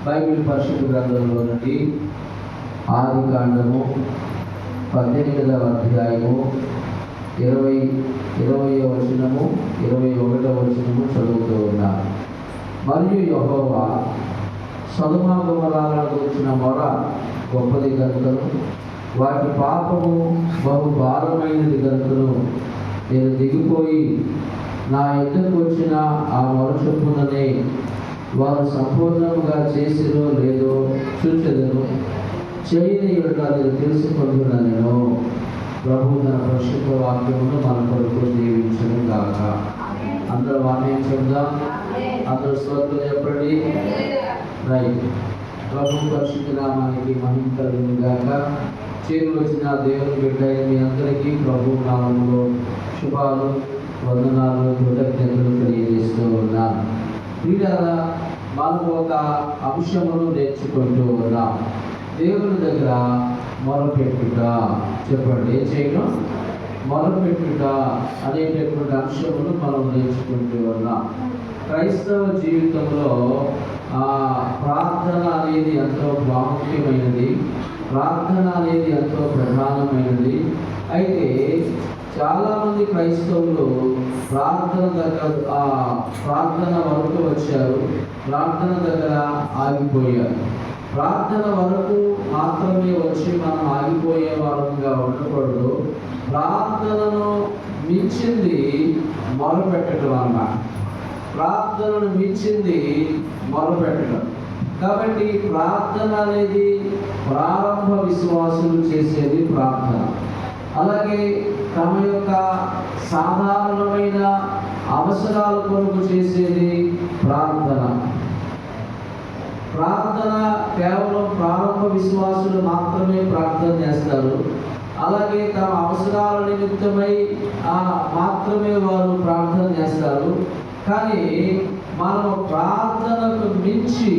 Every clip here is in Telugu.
బైబిల్ పరిశుద్ధ గ్రంథంలో నుండి ఆదికాండము 18వ అధ్యాయము 20వ వచనము 21వ వచనము చదువుతూ ఉన్నారు. మరియు యెహోవా సొదొమ గొమొర్రాలను గూర్చిన మొర గొప్పది గనుకను, వాటి పాపము బహు భారమైనది గనుకను నేను దిగిపోయి నా యొద్దకు వచ్చిన ఆ మొర చొప్పుననే వారు సంపూర్ణముగా చేసిరో లేదో చూచెదను. చేయని యొక్క నేను తెలుసుకొందునను. ప్రభు తన పరిశుద్ధ వాక్యమును మన కొరకు దీవించును గాక. అందరూ వాక్యం చెప్దాం. అందరూ స్తోత్రం చెప్పండి. రైట్. ప్రభు పరిశుద్ధ నామానికి మహిమ కలుగును గాక. చేరు వచ్చిన దేవుని బిడ్డ మీ అందరికీ ప్రభు నామములో శుభాలు, వందనాలు, కృతజ్ఞతలు తెలియజేస్తూ ఉన్నాను. ప్రియులారా, మనం ఒక అంశమును నేర్చుకుంటూ ఉన్నాం. దేవుని దగ్గర మొరపెట్టుట. చెప్పండి, ఏం చేయడం? మొరపెట్టుట అనేటటువంటి అంశమును మనం నేర్చుకుంటూ ఉన్నాం. క్రైస్తవ జీవితంలో ప్రార్థన అనేది ఎంతో ప్రాముఖ్యమైనది. ప్రార్థన అనేది ఎంతో ప్రధానమైనది. అయితే చాలామంది క్రైస్తవులు ప్రార్థన వరకు వచ్చారు, ప్రార్థన దగ్గర ఆగిపోయారు. ప్రార్థన వరకు మాత్రమే వచ్చి మనం ఆగిపోయే వారంగా ఉండకూడదు. ప్రార్థనను మించింది మొరపెట్టడం అన్నమాట. ప్రార్థనను మించింది మొరపెట్టడం. కాబట్టి ప్రార్థన అనేది ప్రారంభ విశ్వాసులు చేసేది ప్రార్థన. అలాగే తమ యొక్క సాధారణమైన అవసరాల కొరకు చేసేది ప్రార్థన. ప్రార్థన కేవలం ప్రారంభ విశ్వాసులు మాత్రమే ప్రార్థన చేస్తారు. అలాగే తమ అవసరాల నిమిత్తమై మాత్రమే వారు ప్రార్థన చేస్తారు. కానీ మనము ప్రార్థనకు మించి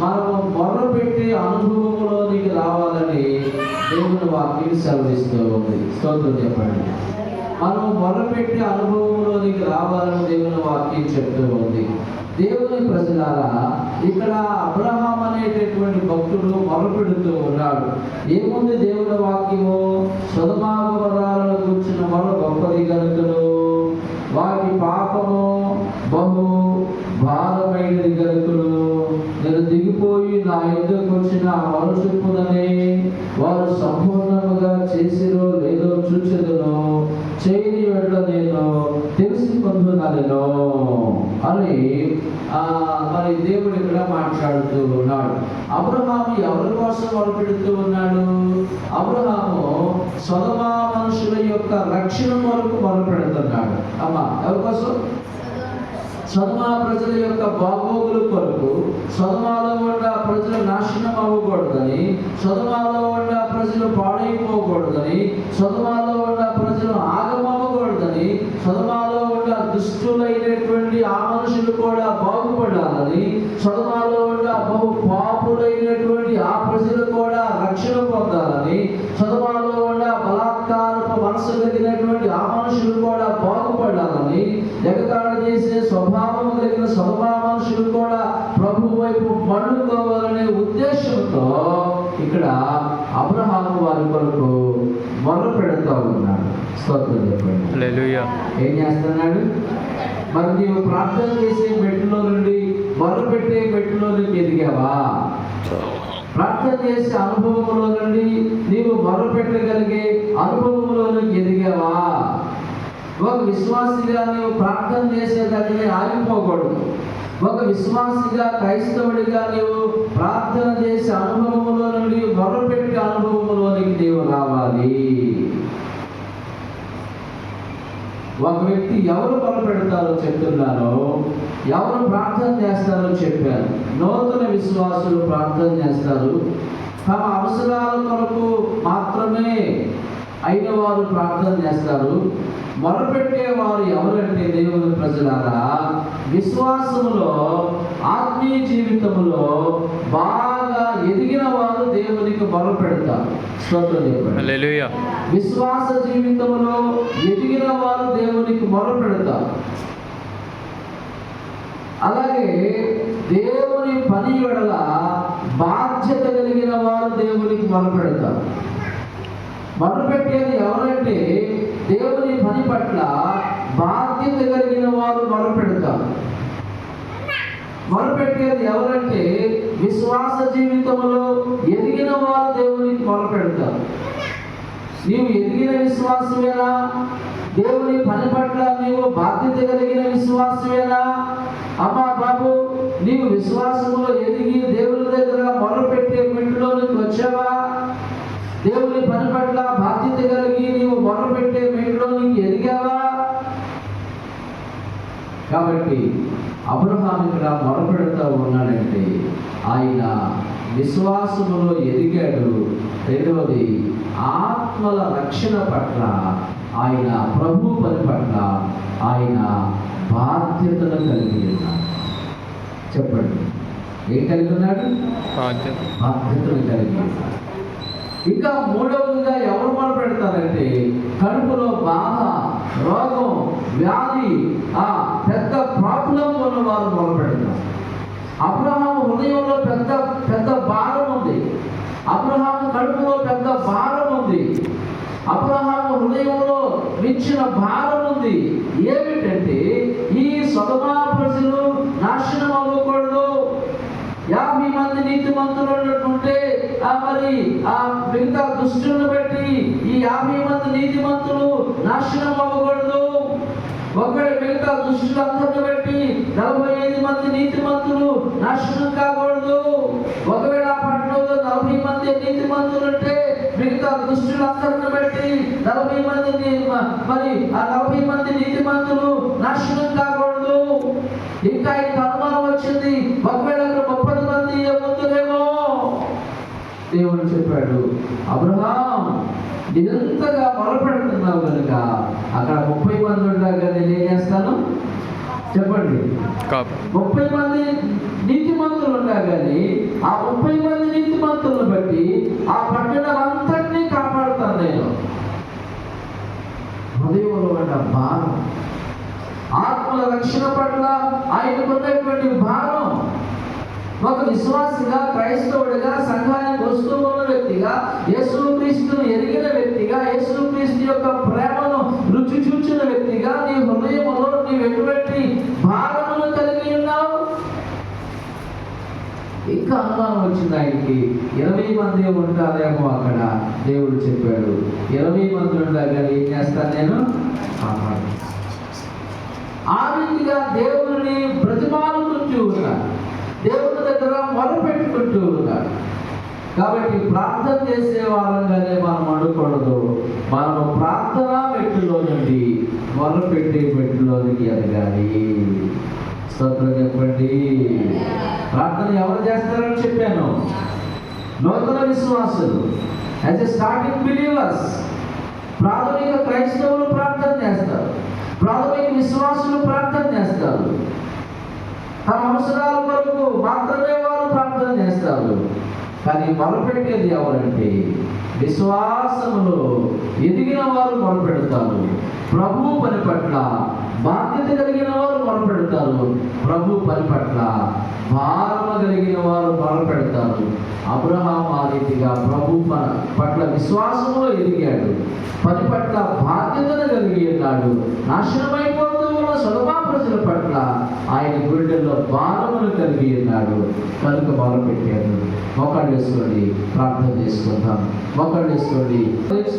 మనము మొరపెట్టే అనుభవంలోనికి రావాలని దేవుని వాక్యం సెలవిస్తూ ఉంది. స్తోత్రం చెప్పండి. మనం మొరపెట్టే అనుభవంలోనికి రావాలని దేవుని వాక్యం చెప్తూ ఉంది. దేవుని ప్రజలారా, ఇక్కడ అబ్రహాం అనేటటువంటి భక్తుడు మొరపెడుతూ ఉన్నాడు. ఏముంది దేవుని వాక్యము? సొదొమ గొమొర్రాలను కూర్చున్న మొర గొప్పది గనుకను, వాటి పాపము బహు భారమైనది గనుకను నేను దిగిపోయి నా యొద్దకు వచ్చిన ఆ మొర చొప్పుననే వారు సంపూర్ణముగా చేసిరో లేదో చూచెదను. చేయని ఎడల నేను తెలుసుకొందునను అని మరి దేవుడు ఇక్కడ మాట్లాడుతూ ఉన్నాడు. అబ్రహాము ఎవరి కోసం మొరపెడుతూ ఉన్నాడు? అబ్రహాము సొదొమ మనుషుల యొక్క రక్షణ కొరకు మొరపెడుతున్నాడు. అమ్మా, ఎవరి కోసం? సొదొమ ప్రజల యొక్క బాగోగుల కొరకు. సొదొమలో ఉన్న ప్రజలు నాశనం అవ్వకూడదని, సొదొమలో ఉన్న ప్రజలు పాడైపోకూడదని, సొదొమలో ఉన్న ప్రజలు ఆగమవ్వకూడదని, సొదొమలో ఉన్న దుష్టులైనటువంటి ఆ మనుషులు కూడా బాగుపడాలని, సొదొమలో ఉన్న బహు పాపులైనటువంటి ఆ ప్రజలు కూడా రక్షణ పొందాలని, సొదొమలో ఉన్న బలాత్కారపు మనసు కలిగినటువంటి ఆ మనుషులు కూడా బాగుపడాలని, ఎగతాళి చేసే స్వభావం కలిగిన సొదొమ మనుషులు కూడా ప్రభు వైపు మళ్ళుకోవాలనే ఉద్దేశంతో ఇక్కడ అబ్రహాము వారి కొరకు మొర పెడుతూ ఉన్నాడు. స్తోత్రం చెప్పండి. హల్లెలూయా. ఏం చేస్తున్నాడు? మరి నీవు ప్రార్థన చేసే మెట్టులో నుండి మొరపెట్టే మెట్టులో నుండి ఎదిగావా? ప్రార్థన చేసే అనుభవంలో నుండి నీవు మొరపెట్టగలిగే అనుభవంలో నుండి ఎదిగావా? ఒక విశ్వాసిగా నీవు ప్రార్థన చేసే దగ్గరే ఆగిపోకూడదు. ఒక విశ్వాసిగా, క్రైస్తవుడిగా నీవు ప్రార్థన చేసే అనుభవంలో నుండి మొరపెట్టే అనుభవంలోనికి నీవు రావాలి. ఒక వ్యక్తి ఎవరు మొరపెడతారో చెప్తున్నారో, ఎవరు ప్రార్థన చేస్తారో చెప్పారు. నూతన విశ్వాసులు ప్రార్థన చేస్తారు. తమ అవసరాల కొరకు మాత్రమే అయిన వారు ప్రార్థన చేస్తారు. మొరపెట్టేవారు ఎవరంటే దేవుని ప్రజలారా, విశ్వాసములో, ఆత్మీయ జీవితంలో బాగా ఎదిగిన వారు దేవునికి మొరపెడతారు. స్తోత్రం చెప్పండి. హల్లెలూయా. విశ్వాస జీవితంలో ఎదిగిన వారు దేవునికి మొరపెడతారు. అలాగే దేవుని పని ఎడల బాధ్యత కలిగిన వారు దేవునికి మొరపెడతారు. మొరపెట్టేది ఎవరంటే దేవుని పని పట్ల బాధ్యత కలిగిన వారు మొరపెడతారు. మొరపెట్టేది ఎవరంటే విశ్వాస జీవితంలో ఎదిగిన వారు దేవునికి మొరపెడతారు. నీవు ఎదిగిన విశ్వాసమేనా? దేవుని పని పట్ల నీవు బాధ్యత కలిగిన విశ్వాసమేనా? అమ్మా బాబు, నీవు విశ్వాసంలో ఎదిగి దేవుని దగ్గర మొరపెట్టే మెట్టులోనికి వచ్చావా? దేవుని పని పట్ల బాధ్యత కలిగి నీవు మొరపెట్టే మెట్టులోనికి ఎదిగావా? కాబట్టి అబ్రహాము ఇక్కడ మొరపెడుతూ ఉన్నాడంటే ఆయన విశ్వాసములో ఎదిగాడు. రెండవది, ఆత్మల రక్షణ పట్ల ఆయన ప్రభు పని పట్ల ఆయన బాధ్యతను కలిగి ఉన్నాడు. చెప్పండి, ఏం కలిగి ఉన్నాడు? బాధ్యతను కలిగి ఉన్నాడు. ఇంకా మూడవదిగా ఎవరు మొరపెడతారంటే కడుపులో బాధ, రోగం, వ్యాధి, పెద్ద ప్రాబ్లం ఉన్న వారు మొరపెడతారు. అబ్రహాము హృదయంలో పెద్ద భారం ఉంది. అబ్రహాము కడుపులో పెద్ద భారం ఉంది. అబ్రహాము హృదయంలో మించిన భారం ఉంది. ఏమిటంటే ఈ సొదొమ ప్రజలు నాశనం అవ్వకూడదు. 50 మంది నీతిమంతులు ఉన్నట్టుంటే మరి మిగతా దుష్టులను బట్టి ఈ 50 మంది నీతిమంతులు నాశనం అవ్వకూడదు. ఒకవేళ మిగతా దుష్టులందరిని బట్టి 45 మంది నీతిమంతులు నాశనం కాకూడదు. ఒకవేళ ఆ పట్టణంలో 40 మంది నీతిమంతులు అంటే మిగతా దుష్టులందరిని బట్టి 40 మంది మరి ఆ 40 మంది నీతిమంతులు నాశనం కాకూడదు. ఇంకా ఇంత అనుమానం వచ్చింది, ఒకవేళ 30 మంది ముందులేమో. దేవుడు చెప్పాడు, అబ్రహాం, నిరంతగా మొరపెడుతున్నావు కనుక అక్కడ 30 మంది ఉండగా నేను ఏం చేస్తాను? చెప్పండి. 30 మంది నీతిమంతులు ఉండగాని ఆ 30 మంది నీతిమంతులను బట్టి ఆ పట్టణం అంతటినీ కాపాడుతాను నేను. హృదయంలో ఉన్న భారం, ఆత్మల రక్షణ పట్ల ఆయనకున్నటువంటి భారం. ఒక విశ్వాసిగా, క్రైస్తవుడిగా, సంఘానికి వస్తూ ఉన్న వ్యక్తిగా, యేసుక్రీస్తును ఎరిగిన వ్యక్తిగా, యేసుక్రీస్తు యొక్క ప్రేమను రుచి చూచిన వ్యక్తిగా నీ హృదయంలో నీవు ఎటువంటి భారమును కలిగి ఉన్నావు? ఇంకా అనుమానం వచ్చింది ఆయనకి. 20 మంది ఉంటారేమో అక్కడ. దేవుడు చెప్పాడు, 20 మంది ఉండగా ఏం చేస్తాను నేను? ఆ రీతిగా దేవుని బ్రతిమాలుకుంటూ ఉన్నాడు, దేవుని దగ్గర మొరపెట్టుకుంటూ ఉన్నాడు. కాబట్టి ప్రార్థన చేసే వాళ్ళంగానే మనం అనకూడదు. మనం ప్రార్థన మెట్టులో నుండి మొరపెట్టే మెట్టులోనికి ఎదగాలి. స్తోత్రం చెప్పండి. ప్రార్థన ఎవరు చేస్తారని చెప్పాను? నూతన విశ్వాసులు, యాజ్ ఎ స్టార్టింగ్ బిలీవర్స్. ప్రాథమిక క్రైస్తవులు ప్రార్థన చేస్తారు, ప్రాథమిక విశ్వాసులు ప్రార్థన చేస్తారు. తమ అవసరాల కొరకు మాత్రమే వారు ప్రార్థన చేస్తారు. కానీ మొరపెట్టేది ఎవరంటే విశ్వాసములో ఎదిగిన వారు మొరపెడతారు. ప్రభు పని పట్ల బాధ్యత కలిగిన వారు మొరపెడతారు. ప్రభు పని పట్ల భారము కలిగిన వారు మొరపెడతారు. అబ్రహాము ఆ రీతిగా ప్రభు పట్ల విశ్వాసములో ఎదిగాడు, పని పట్ల బాధ్యతను కలిగి ఉన్నాడు. నాశనమైపోతూ ఉన్న సొదొమ ప్రజల పట్ల ఆయన గుండెల్లో భారమును కలిగి ఉన్నాడు కనుక మొరపెట్టాడు. మోకాళ్ళు వేసుకోండి, ప్రార్థన చేసుకుందాం. మోకాళ్ళు వేసుకోండి,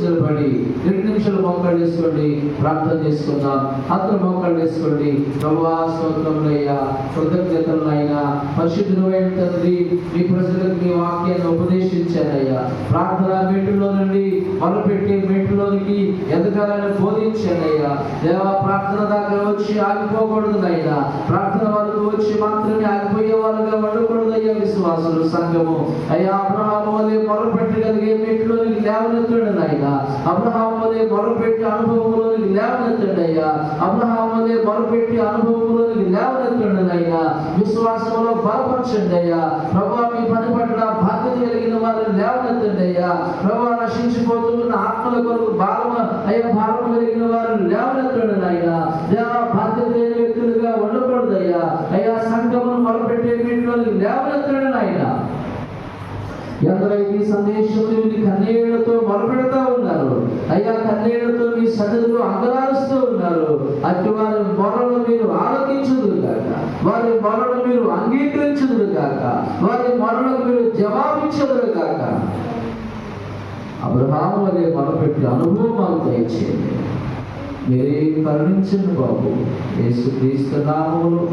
నిలబడి 2 నిమిషాలు మోకాళ్ళు వేసుకోండి, ప్రార్థన చేసుకుందాం. అందరూ మోకాళ్ళు వేసుకోండి. ప్రభువా స్తోత్రములయ్యా, కృతజ్ఞతలైనా పరిశుద్ధుడైన తండ్రి, మీ ప్రజలకు మీ వాక్యాన్ని ఉపదేశించానయ్యా. ప్రార్థన మెట్టులో నుండి మొరపెట్టే మెట్టులోనికి ఎదగాలని బోధించానయ్యా. దేవా, ప్రార్థన దాకా వచ్చి ఆగిపోకూడదు నాయనా. ప్రార్థన వరకు వచ్చి మాత్రమే ఆగిపోయే వాళ్ళుగా ఉండకూడదయ్యా. విశ్వాసులు సంఘము అయ్యా అబ్రహాము వలె మొరపెట్టగలిగే మెట్టులోనికి లేవనెత్తండి నాయనా. అబ్రహాము వలె మొరపెట్టి అనుభవంలోనికి లేవనెత్తండి అయ్యా. అబ్రహాము వలె మొరపెట్టి అనుభవంలోనికి లేవనెత్తండి నాయనా. విశ్వాసంలో బలపరచండి అయ్యా. ప్రభువా, మీ పని పట్ల బాధ్యత కలిగిన వారిని లేవనెత్తండి అయ్యా. ప్రభువా, నశించిపోతున్న ఆత్మల కొరకు భారము కలిగిన వారిని లేవనెత్తండి నాయనా. దేవా, బాధ్యత లేని వ్యక్తులుగా ఉండకూడదు అయ్యా. అయ్యా సంఘమును మొరపెట్టే వీటిలో లేవనెత్తండి నాయన. ఎందరైతే ఈ సందేశం మీ కన్నీళ్లతో మొరపెడతా ఉన్నారు అయ్యా, కన్నీళ్లతో మీ సన్నిధిలో అంగలారుస్తూ ఉన్నారు, అటు వారి మొరను మీరు ఆలకించుదురు గాక, వారి మొరను మీరు అంగీకరించుదురు గాక, వారి మొరలకు మీరు జవాబిచ్చుదురు గాక. అబ్రహాము వలె మొరపెట్టి అనుభవం మాకు దయచేయండి. మీరే కరుణించండి బాబు. యేసుక్రీస్తు నామములో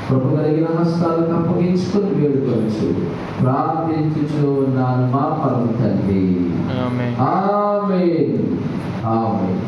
కృప కలిగిన హస్తాలకు అప్పగించుకొని వేడుకొనచ్చు ప్రార్థించుచు ఉన్నాను మా పరమ తండ్రి. ఆమేన్. ఆమేన్.